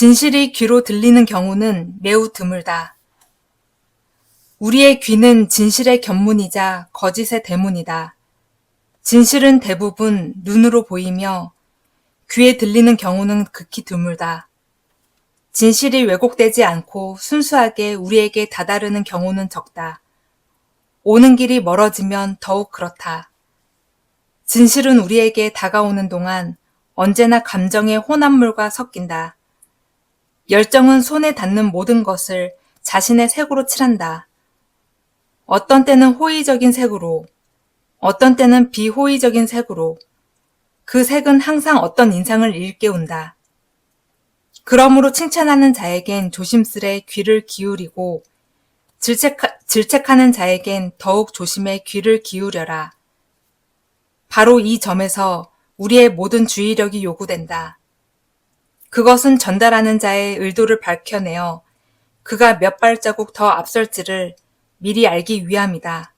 진실이 귀로 들리는 경우는 매우 드물다. 우리의 귀는 진실의 견문이자 거짓의 대문이다. 진실은 대부분 눈으로 보이며 귀에 들리는 경우는 극히 드물다. 진실이 왜곡되지 않고 순수하게 우리에게 다다르는 경우는 적다. 오는 길이 멀어지면 더욱 그렇다. 진실은 우리에게 다가오는 동안 언제나 감정의 혼합물과 섞인다. 열정은 손에 닿는 모든 것을 자신의 색으로 칠한다. 어떤 때는 호의적인 색으로, 어떤 때는 비호의적인 색으로, 그 색은 항상 어떤 인상을 일깨운다. 그러므로 칭찬하는 자에겐 조심스레 귀를 기울이고 질책하는 자에겐 더욱 조심해 귀를 기울여라. 바로 이 점에서 우리의 모든 주의력이 요구된다. 그것은 전달하는 자의 의도를 밝혀내어 그가 몇 발자국 더 앞설지를 미리 알기 위함이다.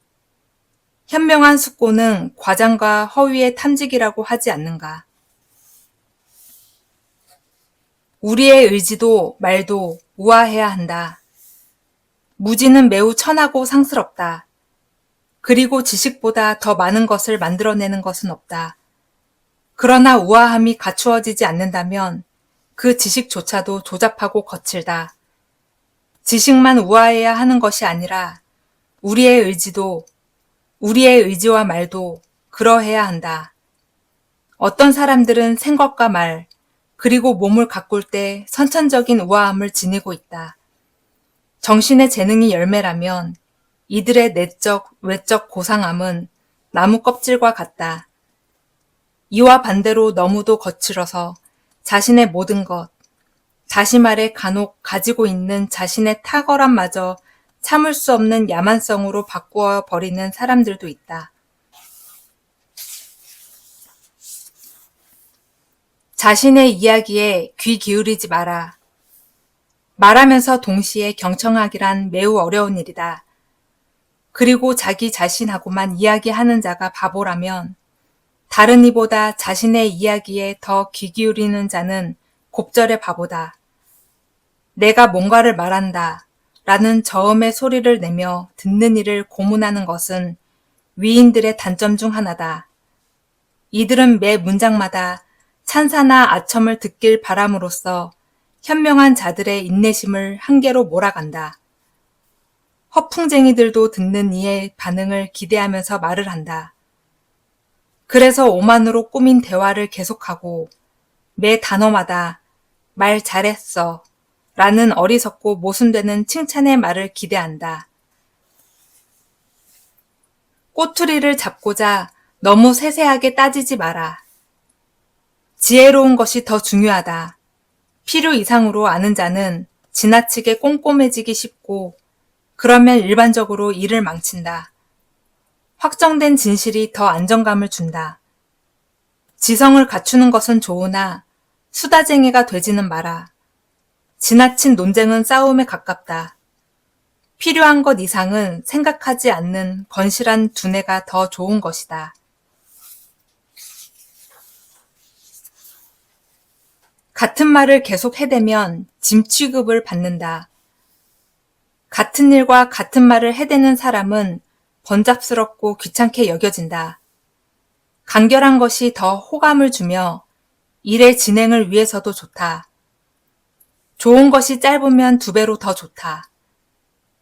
현명한 숙고는 과장과 허위의 탐직이라고 하지 않는가. 우리의 의지도 말도 우아해야 한다. 무지는 매우 천하고 상스럽다. 그리고 지식보다 더 많은 것을 만들어내는 것은 없다. 그러나 우아함이 갖추어지지 않는다면 그 지식조차도 조잡하고 거칠다. 지식만 우아해야 하는 것이 아니라 우리의 의지와 말도 그러해야 한다. 어떤 사람들은 생각과 말, 그리고 몸을 가꿀 때 선천적인 우아함을 지니고 있다. 정신의 재능이 열매라면 이들의 내적, 외적 고상함은 나무 껍질과 같다. 이와 반대로 너무도 거칠어서 자신의 모든 것, 다시 말해 간혹 가지고 있는 자신의 탁월함마저 참을 수 없는 야만성으로 바꾸어 버리는 사람들도 있다. 자신의 이야기에 귀 기울이지 마라. 말하면서 동시에 경청하기란 매우 어려운 일이다. 그리고 자기 자신하고만 이야기하는 자가 바보라면 다른 이보다 자신의 이야기에 더 귀 기울이는 자는 곱절의 바보다. 내가 뭔가를 말한다 라는 저음의 소리를 내며 듣는 이를 고문하는 것은 위인들의 단점 중 하나다. 이들은 매 문장마다 찬사나 아첨을 듣길 바람으로써 현명한 자들의 인내심을 한계로 몰아간다. 허풍쟁이들도 듣는 이의 반응을 기대하면서 말을 한다. 그래서 오만으로 꾸민 대화를 계속하고 매 단어마다 말 잘했어 라는 어리석고 모순되는 칭찬의 말을 기대한다. 꼬투리를 잡고자 너무 세세하게 따지지 마라. 지혜로운 것이 더 중요하다. 필요 이상으로 아는 자는 지나치게 꼼꼼해지기 쉽고 그러면 일반적으로 일을 망친다. 확정된 진실이 더 안정감을 준다. 지성을 갖추는 것은 좋으나 수다쟁이가 되지는 마라. 지나친 논쟁은 싸움에 가깝다. 필요한 것 이상은 생각하지 않는 건실한 두뇌가 더 좋은 것이다. 같은 말을 계속 해대면 짐 취급을 받는다. 같은 일과 같은 말을 해대는 사람은 번잡스럽고 귀찮게 여겨진다. 간결한 것이 더 호감을 주며 일의 진행을 위해서도 좋다. 좋은 것이 짧으면 2배로 더 좋다.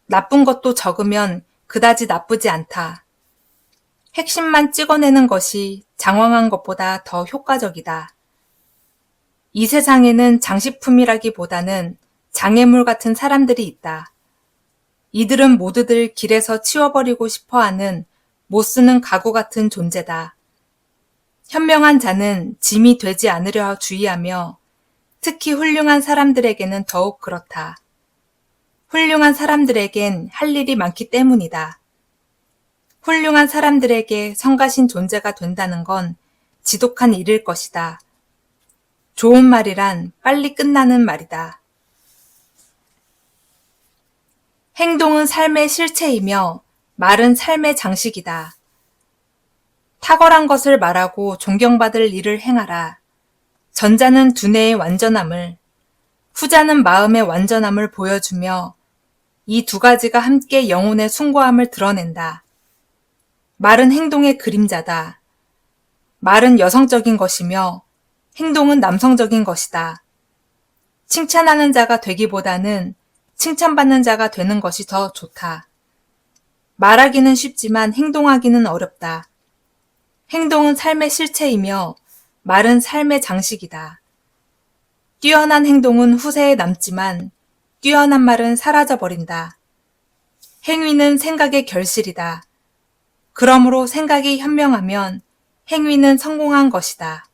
나쁜 것도 적으면 그다지 나쁘지 않다. 핵심만 찍어내는 것이 장황한 것보다 더 효과적이다. 이 세상에는 장식품이라기보다는 장애물 같은 사람들이 있다. 이들은 모두들 길에서 치워버리고 싶어하는 못쓰는 가구 같은 존재다. 현명한 자는 짐이 되지 않으려 주의하며 특히 훌륭한 사람들에게는 더욱 그렇다. 훌륭한 사람들에겐 할 일이 많기 때문이다. 훌륭한 사람들에게 성가신 존재가 된다는 건 지독한 일일 것이다. 좋은 말이란 빨리 끝나는 말이다. 행동은 삶의 실체이며 말은 삶의 장식이다. 탁월한 것을 말하고 존경받을 일을 행하라. 전자는 두뇌의 완전함을, 후자는 마음의 완전함을 보여주며 이 두 가지가 함께 영혼의 숭고함을 드러낸다. 말은 행동의 그림자다. 말은 여성적인 것이며 행동은 남성적인 것이다. 칭찬하는 자가 되기보다는 칭찬받는 자가 되는 것이 더 좋다. 말하기는 쉽지만 행동하기는 어렵다. 행동은 삶의 실체이며 말은 삶의 장식이다. 뛰어난 행동은 후세에 남지만 뛰어난 말은 사라져버린다. 행위는 생각의 결실이다. 그러므로 생각이 현명하면 행위는 성공한 것이다.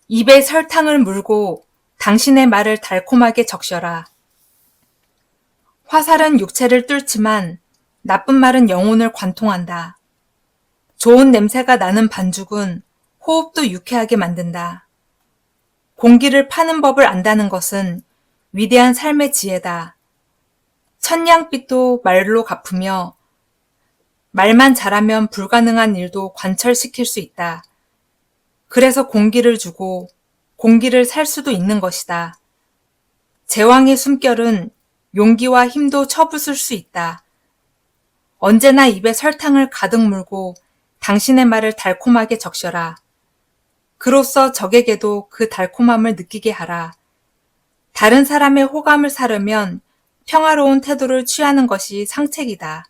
입에 설탕을 물고 당신의 말을 달콤하게 적셔라. 화살은 육체를 뚫지만 나쁜 말은 영혼을 관통한다. 좋은 냄새가 나는 반죽은 호흡도 유쾌하게 만든다. 공기를 파는 법을 안다는 것은 위대한 삶의 지혜다. 천냥빚도 말로 갚으며 말만 잘하면 불가능한 일도 관철시킬 수 있다. 그래서 공기를 주고 공기를 살 수도 있는 것이다. 제왕의 숨결은 용기와 힘도 쳐부술 수 있다. 언제나 입에 설탕을 가득 물고 당신의 말을 달콤하게 적셔라. 그로써 적에게도 그 달콤함을 느끼게 하라. 다른 사람의 호감을 사려면 평화로운 태도를 취하는 것이 상책이다.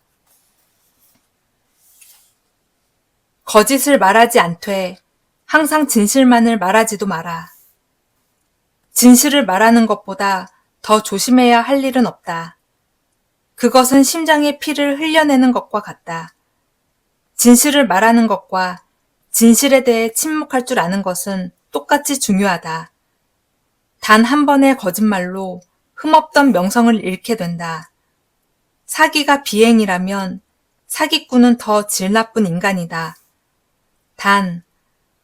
거짓을 말하지 않되 항상 진실만을 말하지도 마라. 진실을 말하는 것보다 더 조심해야 할 일은 없다. 그것은 심장의 피를 흘려내는 것과 같다. 진실을 말하는 것과 진실에 대해 침묵할 줄 아는 것은 똑같이 중요하다. 단 한 번의 거짓말로 흠없던 명성을 잃게 된다. 사기가 비행이라면 사기꾼은 더 질 나쁜 인간이다. 단,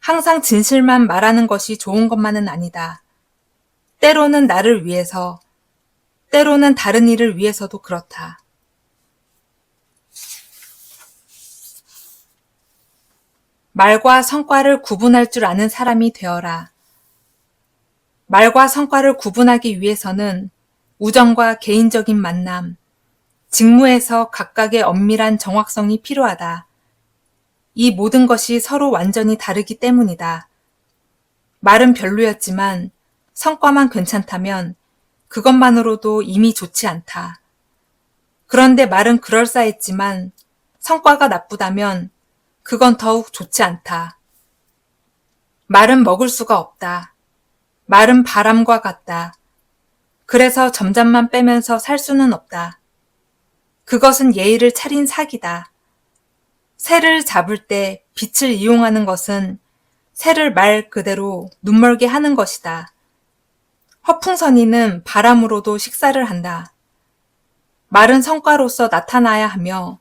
항상 진실만 말하는 것이 좋은 것만은 아니다. 때로는 나를 위해서, 때로는 다른 일을 위해서도 그렇다. 말과 성과를 구분할 줄 아는 사람이 되어라. 말과 성과를 구분하기 위해서는 우정과 개인적인 만남, 직무에서 각각의 엄밀한 정확성이 필요하다. 이 모든 것이 서로 완전히 다르기 때문이다. 말은 별로였지만 성과만 괜찮다면 그것만으로도 이미 좋지 않다. 그런데 말은 그럴싸했지만 성과가 나쁘다면 그건 더욱 좋지 않다. 말은 먹을 수가 없다. 말은 바람과 같다. 그래서 점잠만 빼면서 살 수는 없다. 그것은 예의를 차린 사기다. 새를 잡을 때 빛을 이용하는 것은 새를 말 그대로 눈멀게 하는 것이다. 허풍선이는 바람으로도 식사를 한다. 말은 성과로서 나타나야 하며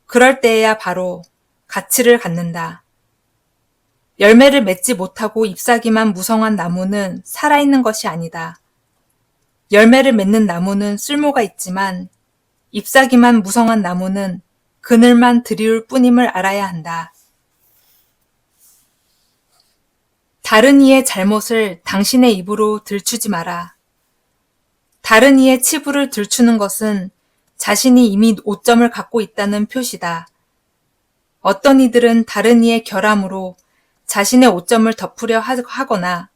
그럴 때에야 바로 가치를 갖는다. 열매를 맺지 못하고 잎사귀만 무성한 나무는 살아있는 것이 아니다. 열매를 맺는 나무는 쓸모가 있지만 잎사귀만 무성한 나무는 그늘만 드리울 뿐임을 알아야 한다. 다른 이의 잘못을 당신의 입으로 들추지 마라. 다른 이의 치부를 들추는 것은 자신이 이미 오점을 갖고 있다는 표시다. 어떤 이들은 다른 이의 결함으로 자신의 오점을 덮으려 하거나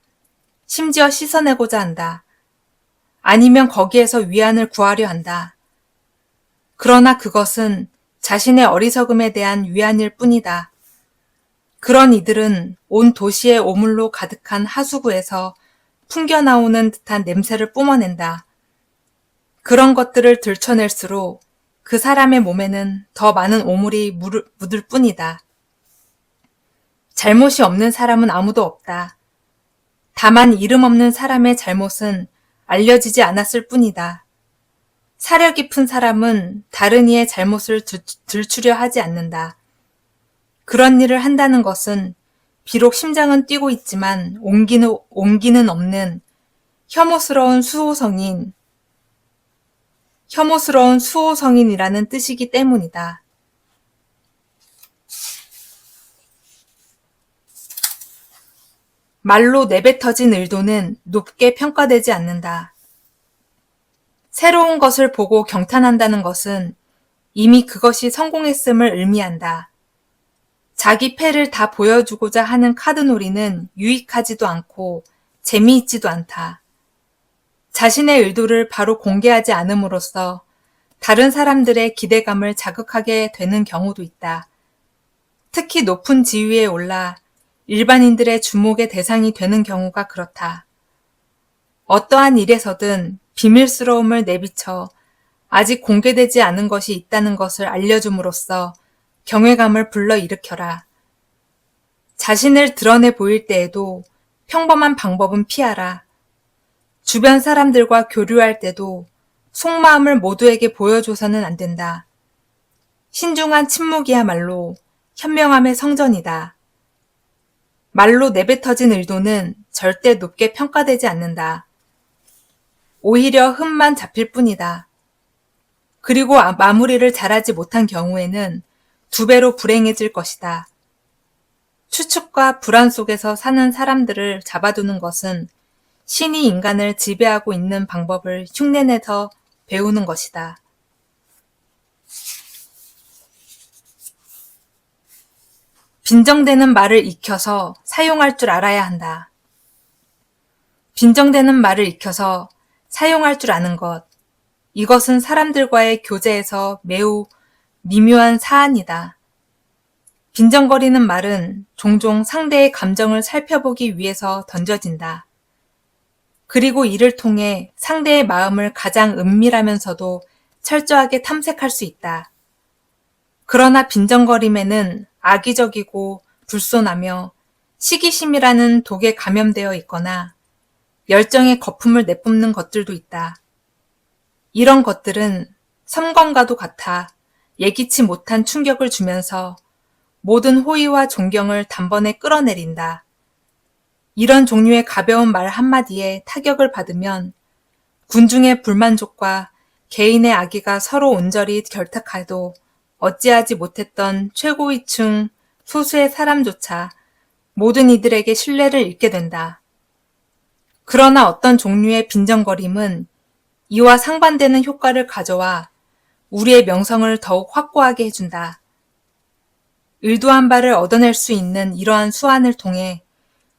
심지어 씻어내고자 한다. 아니면 거기에서 위안을 구하려 한다. 그러나 그것은 자신의 어리석음에 대한 위안일 뿐이다. 그런 이들은 온 도시의 오물로 가득한 하수구에서 풍겨나오는 듯한 냄새를 뿜어낸다. 그런 것들을 들춰낼수록 그 사람의 몸에는 더 많은 오물이 묻을 뿐이다. 잘못이 없는 사람은 아무도 없다. 다만 이름 없는 사람의 잘못은 알려지지 않았을 뿐이다. 사려 깊은 사람은 다른 이의 잘못을 들추려 하지 않는다. 그런 일을 한다는 것은 비록 심장은 뛰고 있지만 온기는 없는 혐오스러운 수호성인이라는 뜻이기 때문이다. 말로 내뱉어진 의도는 높게 평가되지 않는다. 새로운 것을 보고 경탄한다는 것은 이미 그것이 성공했음을 의미한다. 자기 패를 다 보여주고자 하는 카드놀이는 유익하지도 않고 재미있지도 않다. 자신의 의도를 바로 공개하지 않음으로써 다른 사람들의 기대감을 자극하게 되는 경우도 있다. 특히 높은 지위에 올라 일반인들의 주목의 대상이 되는 경우가 그렇다. 어떠한 일에서든 비밀스러움을 내비쳐 아직 공개되지 않은 것이 있다는 것을 알려줌으로써 경외감을 불러일으켜라. 자신을 드러내 보일 때에도 평범한 방법은 피하라. 주변 사람들과 교류할 때도 속마음을 모두에게 보여줘서는 안 된다. 신중한 침묵이야말로 현명함의 성전이다. 말로 내뱉어진 의도는 절대 높게 평가되지 않는다. 오히려 흠만 잡힐 뿐이다. 그리고 마무리를 잘하지 못한 경우에는 2배로 불행해질 것이다. 추측과 불안 속에서 사는 사람들을 잡아두는 것은 신이 인간을 지배하고 있는 방법을 흉내내서 배우는 것이다. 빈정되는 말을 익혀서 사용할 줄 알아야 한다. 빈정되는 말을 익혀서 사용할 줄 아는 것, 이것은 사람들과의 교제에서 매우 미묘한 사안이다. 빈정거리는 말은 종종 상대의 감정을 살펴보기 위해서 던져진다. 그리고 이를 통해 상대의 마음을 가장 은밀하면서도 철저하게 탐색할 수 있다. 그러나 빈정거림에는 악의적이고 불손하며 시기심이라는 독에 감염되어 있거나 열정의 거품을 내뿜는 것들도 있다. 이런 것들은 섬광과도 같아 예기치 못한 충격을 주면서 모든 호의와 존경을 단번에 끌어내린다. 이런 종류의 가벼운 말 한마디에 타격을 받으면 군중의 불만족과 개인의 악의가 서로 온전히 결탁해도 어찌하지 못했던 최고위층 소수의 사람조차 모든 이들에게 신뢰를 잃게 된다. 그러나 어떤 종류의 빈정거림은 이와 상반되는 효과를 가져와 우리의 명성을 더욱 확고하게 해준다. 의도한 바를 얻어낼 수 있는 이러한 수완을 통해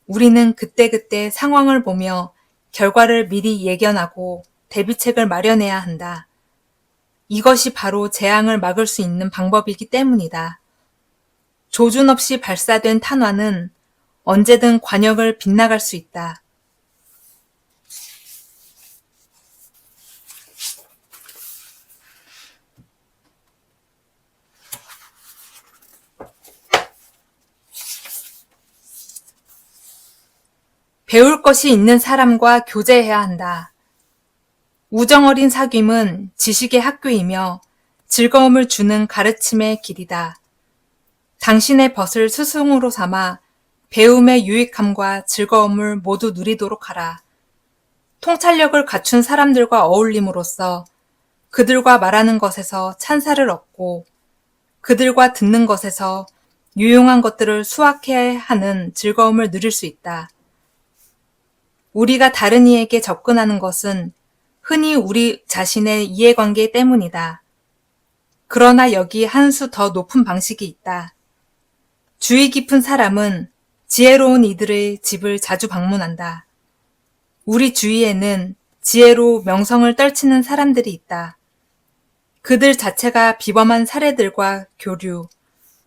우리는 그때그때 상황을 보며 결과를 미리 예견하고 대비책을 마련해야 한다. 이것이 바로 재앙을 막을 수 있는 방법이기 때문이다. 조준 없이 발사된 탄환은 언제든 관역을 빗나갈 수 있다. 배울 것이 있는 사람과 교제해야 한다. 우정어린 사귐은 지식의 학교이며 즐거움을 주는 가르침의 길이다. 당신의 벗을 스승으로 삼아 배움의 유익함과 즐거움을 모두 누리도록 하라. 통찰력을 갖춘 사람들과 어울림으로써 그들과 말하는 것에서 찬사를 얻고 그들과 듣는 것에서 유용한 것들을 수확해야 하는 즐거움을 누릴 수 있다. 우리가 다른 이에게 접근하는 것은 흔히 우리 자신의 이해관계 때문이다. 그러나 여기 한 수 더 높은 방식이 있다. 주의 깊은 사람은 지혜로운 이들의 집을 자주 방문한다. 우리 주위에는 지혜로 명성을 떨치는 사람들이 있다. 그들 자체가 비범한 사례들과 교류,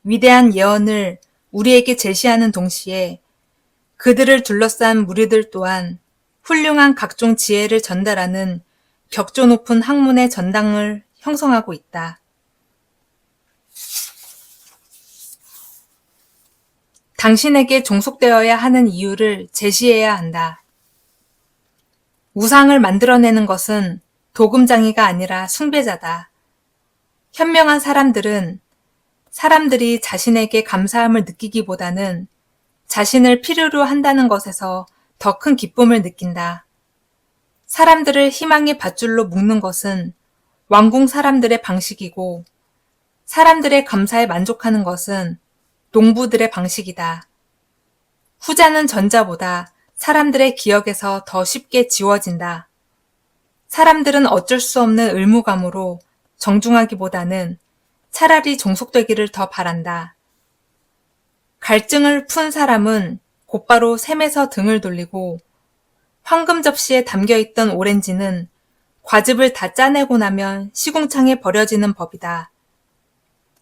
위대한 예언을 우리에게 제시하는 동시에 그들을 둘러싼 무리들 또한 훌륭한 각종 지혜를 전달하는 격조 높은 학문의 전당을 형성하고 있다. 당신에게 종속되어야 하는 이유를 제시해야 한다. 우상을 만들어내는 것은 도금장이가 아니라 숭배자다. 현명한 사람들은 사람들이 자신에게 감사함을 느끼기보다는 자신을 필요로 한다는 것에서 더 큰 기쁨을 느낀다. 사람들을 희망의 밧줄로 묶는 것은 왕궁 사람들의 방식이고 사람들의 감사에 만족하는 것은 농부들의 방식이다. 후자는 전자보다 사람들의 기억에서 더 쉽게 지워진다. 사람들은 어쩔 수 없는 의무감으로 정중하기보다는 차라리 종속되기를 더 바란다. 갈증을 푼 사람은 곧바로 샘에서 등을 돌리고 황금 접시에 담겨있던 오렌지는 과즙을 다 짜내고 나면 시궁창에 버려지는 법이다.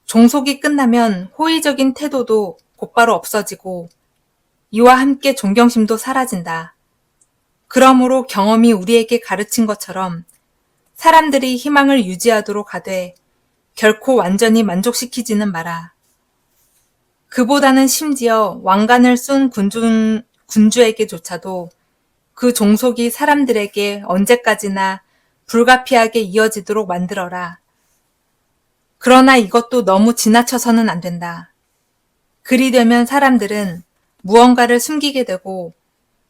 종속이 끝나면 호의적인 태도도 곧바로 없어지고 이와 함께 존경심도 사라진다. 그러므로 경험이 우리에게 가르친 것처럼 사람들이 희망을 유지하도록 하되 결코 완전히 만족시키지는 마라. 그보다는 심지어 왕관을 쏜 군주에게조차도 그 종속이 사람들에게 언제까지나 불가피하게 이어지도록 만들어라. 그러나 이것도 너무 지나쳐서는 안 된다. 그리 되면 사람들은 무언가를 숨기게 되고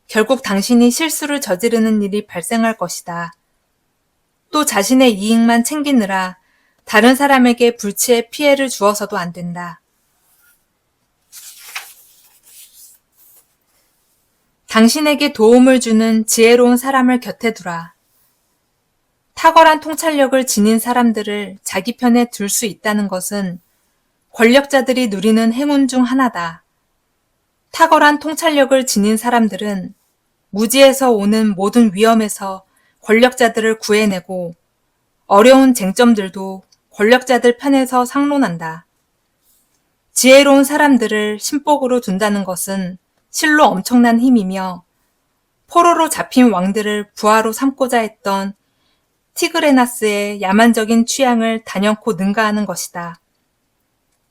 결국 당신이 실수를 저지르는 일이 발생할 것이다. 또 자신의 이익만 챙기느라 다른 사람에게 불치의 피해를 주어서도 안 된다. 당신에게 도움을 주는 지혜로운 사람을 곁에 두라. 탁월한 통찰력을 지닌 사람들을 자기 편에 둘 수 있다는 것은 권력자들이 누리는 행운 중 하나다. 탁월한 통찰력을 지닌 사람들은 무지에서 오는 모든 위험에서 권력자들을 구해내고 어려운 쟁점들도 권력자들 편에서 상론한다. 지혜로운 사람들을 신복으로 둔다는 것은 실로 엄청난 힘이며 포로로 잡힌 왕들을 부하로 삼고자 했던 티그레나스의 야만적인 취향을 단연코 능가하는 것이다.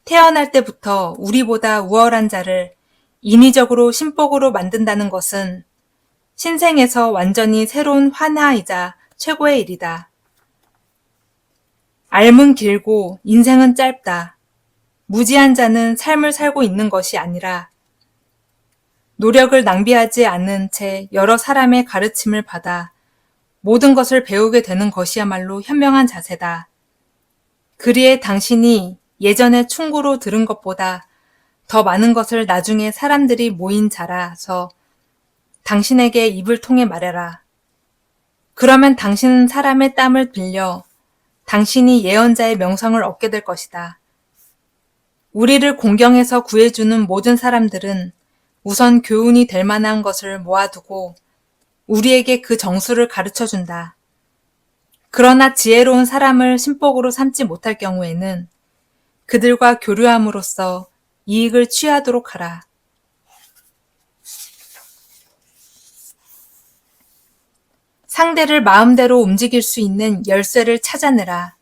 태어날 때부터 우리보다 우월한 자를 인위적으로 신복으로 만든다는 것은 신생에서 완전히 새로운 환하이자 최고의 일이다. 삶은 길고 인생은 짧다. 무지한 자는 삶을 살고 있는 것이 아니라 노력을 낭비하지 않은 채 여러 사람의 가르침을 받아 모든 것을 배우게 되는 것이야말로 현명한 자세다. 그리에 당신이 예전에 충고로 들은 것보다 더 많은 것을 나중에 사람들이 모인 자라서 당신에게 입을 통해 말해라. 그러면 당신은 사람의 땀을 빌려 당신이 예언자의 명성을 얻게 될 것이다. 우리를 공경해서 구해주는 모든 사람들은 우선 교훈이 될 만한 것을 모아두고 우리에게 그 정수를 가르쳐준다. 그러나 지혜로운 사람을 신복으로 삼지 못할 경우에는 그들과 교류함으로써 이익을 취하도록 하라. 상대를 마음대로 움직일 수 있는 열쇠를 찾아내라.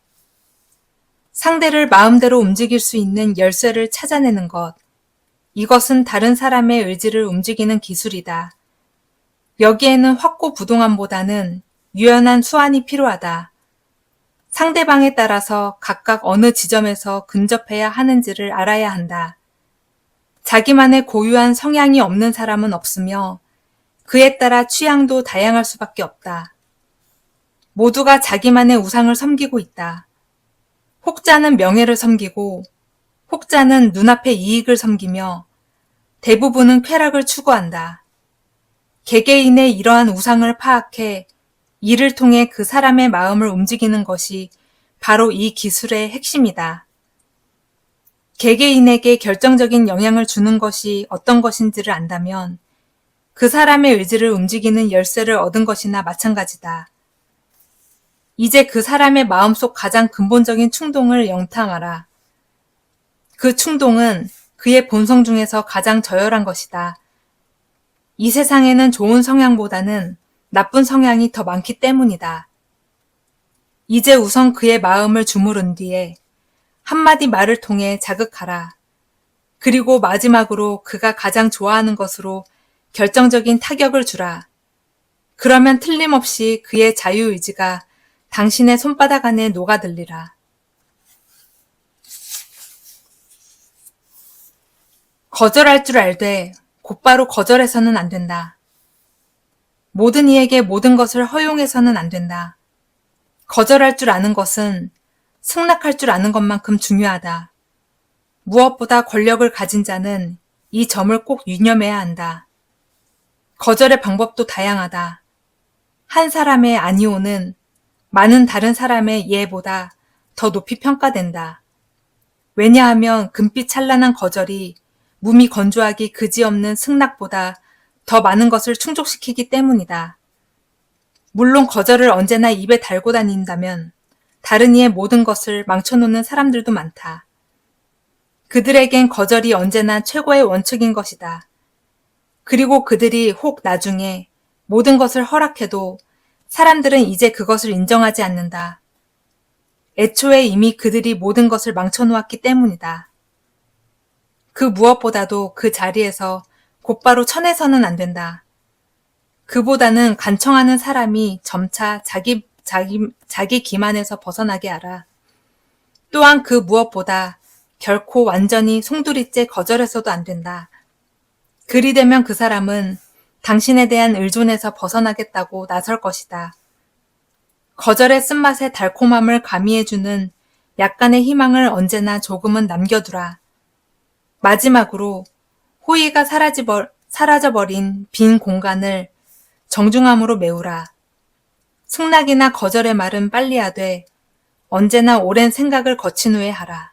상대를 마음대로 움직일 수 있는 열쇠를 찾아내는 것. 이것은 다른 사람의 의지를 움직이는 기술이다. 여기에는 확고부동함보다는 유연한 수완이 필요하다. 상대방에 따라서 각각 어느 지점에서 근접해야 하는지를 알아야 한다. 자기만의 고유한 성향이 없는 사람은 없으며 그에 따라 취향도 다양할 수밖에 없다. 모두가 자기만의 우상을 섬기고 있다. 혹자는 명예를 섬기고 혹자는 눈앞의 이익을 섬기며 대부분은 쾌락을 추구한다. 개개인의 이러한 우상을 파악해 이를 통해 그 사람의 마음을 움직이는 것이 바로 이 기술의 핵심이다. 개개인에게 결정적인 영향을 주는 것이 어떤 것인지를 안다면 그 사람의 의지를 움직이는 열쇠를 얻은 것이나 마찬가지다. 이제 그 사람의 마음속 가장 근본적인 충동을 영탐하라. 그 충동은 그의 본성 중에서 가장 저열한 것이다. 이 세상에는 좋은 성향보다는 나쁜 성향이 더 많기 때문이다. 이제 우선 그의 마음을 주무른 뒤에 한마디 말을 통해 자극하라. 그리고 마지막으로 그가 가장 좋아하는 것으로 결정적인 타격을 주라. 그러면 틀림없이 그의 자유의지가 당신의 손바닥 안에 녹아들리라. 거절할 줄 알되 곧바로 거절해서는 안 된다. 모든 이에게 모든 것을 허용해서는 안 된다. 거절할 줄 아는 것은 승낙할 줄 아는 것만큼 중요하다. 무엇보다 권력을 가진 자는 이 점을 꼭 유념해야 한다. 거절의 방법도 다양하다. 한 사람의 아니오는 많은 다른 사람의 예보다 더 높이 평가된다. 왜냐하면 금빛 찬란한 거절이 몸이 건조하기 그지없는 승낙보다 더 많은 것을 충족시키기 때문이다. 물론 거절을 언제나 입에 달고 다닌다면 다른 이의 모든 것을 망쳐놓는 사람들도 많다. 그들에겐 거절이 언제나 최고의 원칙인 것이다. 그리고 그들이 혹 나중에 모든 것을 허락해도 사람들은 이제 그것을 인정하지 않는다. 애초에 이미 그들이 모든 것을 망쳐놓았기 때문이다. 그 무엇보다도 그 자리에서 곧바로 쳐내서는 안 된다. 그보다는 간청하는 사람이 점차 자기 기만에서 벗어나게 하라. 또한 그 무엇보다 결코 완전히 송두리째 거절해서도 안 된다. 그리 되면 그 사람은 당신에 대한 의존에서 벗어나겠다고 나설 것이다. 거절의 쓴맛의 달콤함을 가미해주는 약간의 희망을 언제나 조금은 남겨두라. 마지막으로 호의가 사라져버린 빈 공간을 정중함으로 메우라. 승낙이나 거절의 말은 빨리 하되 언제나 오랜 생각을 거친 후에 하라.